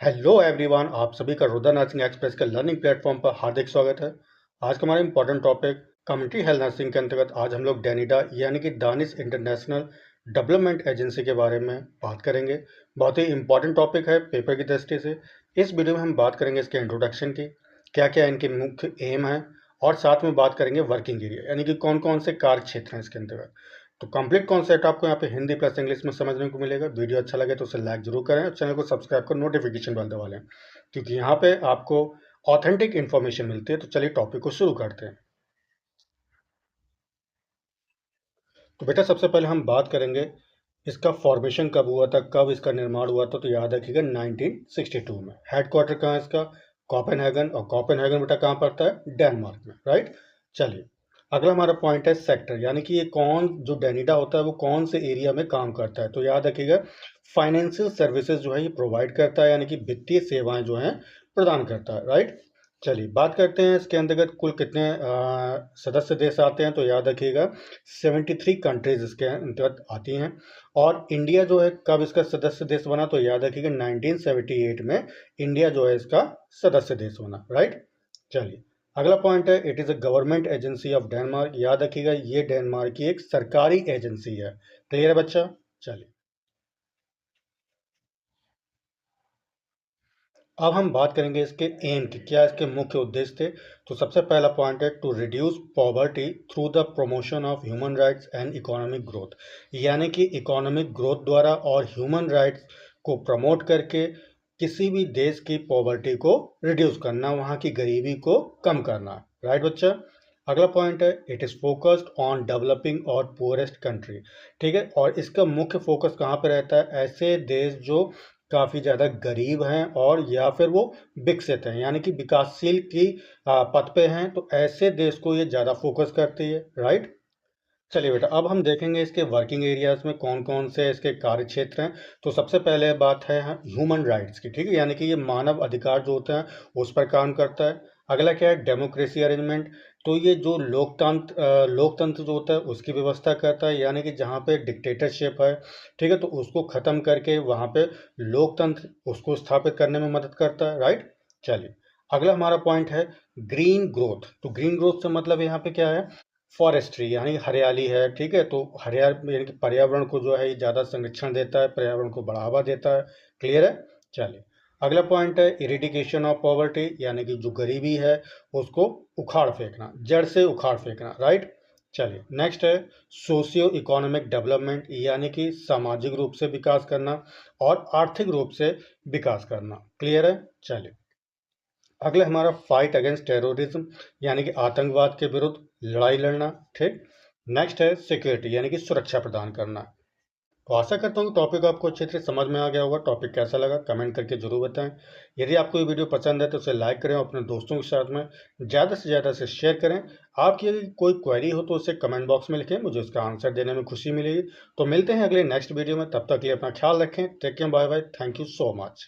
Hello everyone, आप सभी का रुद्र नर्सिंग एक्सप्रेस के लर्निंग प्लेटफॉर्म पर हार्दिक स्वागत है। आज का हमारा important topic community health nursing के अंतर्गत आज हम लोग डेनिडा यानी कि दानिश इंटरनेशनल डेवलपमेंट एजेंसी के बारे में बात करेंगे। बहुत ही इंपॉर्टेंट टॉपिक है पेपर की दृष्टि से। इस वीडियो में हम बात करेंगे इसके इंट्रोडक्शन की, क्या क्या इनके मुख्य एम है, और साथ में बात करेंगे वर्किंग एरिया यानी कि कौन कौन से कार्य क्षेत्र हैं इसके अंतर्गत। तो कंप्लीट कॉन्सेप्ट आपको यहाँ पे हिंदी प्लस इंग्लिश में समझने को मिलेगा। वीडियो अच्छा लगे तो उसे लाइक जरूर करें और चैनल को सब्सक्राइब कर नोटिफिकेशन बेल दबा लें, क्योंकि यहाँ पे आपको ऑथेंटिक इन्फॉर्मेशन मिलती है। तो चलिए टॉपिक को शुरू करते हैं। तो बेटा सबसे पहले हम बात करेंगे इसका फॉर्मेशन कब हुआ था, कब इसका निर्माण हुआ था। तो याद रखिएगा 1962 में। हेडक्वार्टर कहाँ है इसका? कोपेनहेगन। और कोपेनहेगन बेटा कहाँ पड़ता है? डेनमार्क में, राइट। चलिए अगला हमारा पॉइंट है सेक्टर, यानी कि ये कौन जो डेनिडा होता है वो कौन से एरिया में काम करता है। तो याद रखिएगा फाइनेंशियल सर्विसेज जो है ये प्रोवाइड करता है, यानी कि वित्तीय सेवाएं जो हैं प्रदान करता है, राइट। चलिए बात करते हैं इसके अंतर्गत कुल कितने सदस्य देश आते हैं। तो याद रखिएगा 73 कंट्रीज इसके अंतर्गत आती हैं। और इंडिया जो है कब इसका सदस्य देश बना? तो याद रखिएगा 1978 में इंडिया जो है इसका सदस्य देश बना, राइट। चलिए अगला पॉइंट है it is a government agency of Denmark. याद रखिएगा ये डेनमार्क की एक सरकारी एजेंसी है। क्लियर है बच्चा? चलिए अब हम बात करेंगे इसके एम की, क्या इसके मुख्य उद्देश्य थे। तो सबसे पहला पॉइंट है to reduce poverty through the promotion of human rights and economic growth, यानी कि इकोनॉमिक ग्रोथ द्वारा और ह्यूमन राइट्स को प्रमोट करके किसी भी देश की पॉवर्टी को रिड्यूस करना, वहाँ की गरीबी को कम करना, राइट बच्चा। अगला पॉइंट है it is focused on developing और पुअरेस्ट कंट्री। ठीक है, और इसका मुख्य फोकस कहाँ पे रहता है? ऐसे देश जो काफ़ी ज़्यादा गरीब हैं और या फिर वो विकसित हैं, यानी कि विकासशील की पथ पे हैं, तो ऐसे देश को ये ज़्यादा फोकस करती है, राइट। चलिए बेटा अब हम देखेंगे इसके वर्किंग एरियाज में कौन कौन से इसके कार्य क्षेत्र हैं। तो सबसे पहले बात है ह्यूमन राइट्स की, ठीक है, यानी कि ये मानव अधिकार जो होते हैं उस पर काम करता है। अगला क्या है? Democracy arrangement. तो ये जो लोकतंत्र जो होता है उसकी व्यवस्था करता है, यानी कि जहाँ पे डिक्टेटरशिप है, ठीक है, तो उसको ख़त्म करके वहाँ पे लोकतंत्र उसको स्थापित करने में मदद करता है, राइट। चलिए अगला हमारा पॉइंट है ग्रीन ग्रोथ। तो ग्रीन ग्रोथ से मतलब यहाँ पे क्या है? फॉरेस्ट्री, यानी हरियाली है, ठीक है। तो हरियाली यानी कि पर्यावरण को जो है ये ज़्यादा संरक्षण देता है, पर्यावरण को बढ़ावा देता है। क्लियर है? चलिए अगला पॉइंट है इरिडिकेशन ऑफ पॉवर्टी, यानी कि जो गरीबी है उसको उखाड़ फेंकना, जड़ से उखाड़ फेंकना, राइट। चलिए नेक्स्ट है सोशियो इकोनॉमिक डेवलपमेंट, यानी कि सामाजिक रूप से विकास करना और आर्थिक रूप से विकास करना। क्लियर है? चलिए अगला हमारा फाइट अगेंस्ट टेररिज्म, यानी कि आतंकवाद के विरुद्ध लड़ाई लड़ना, ठीक। नेक्स्ट है सिक्योरिटी, यानी कि सुरक्षा प्रदान करना। तो आशा करता हूँ टॉपिक आपको अच्छे से समझ में आ गया होगा। टॉपिक कैसा लगा कमेंट करके जरूर बताएं। यदि आपको ये वीडियो पसंद है तो उसे लाइक करें और अपने दोस्तों के साथ में ज़्यादा से ज़्यादा से शेयर करें। आपकी यदि कोई क्वेरी हो तो उसे कमेंट बॉक्स में लिखें, मुझे उसका आंसर देने में खुशी मिलेगी। तो मिलते हैं अगले नेक्स्ट वीडियो में, तब तक के लिए अपना ख्याल रखें। Take care, bye bye, thank you so much.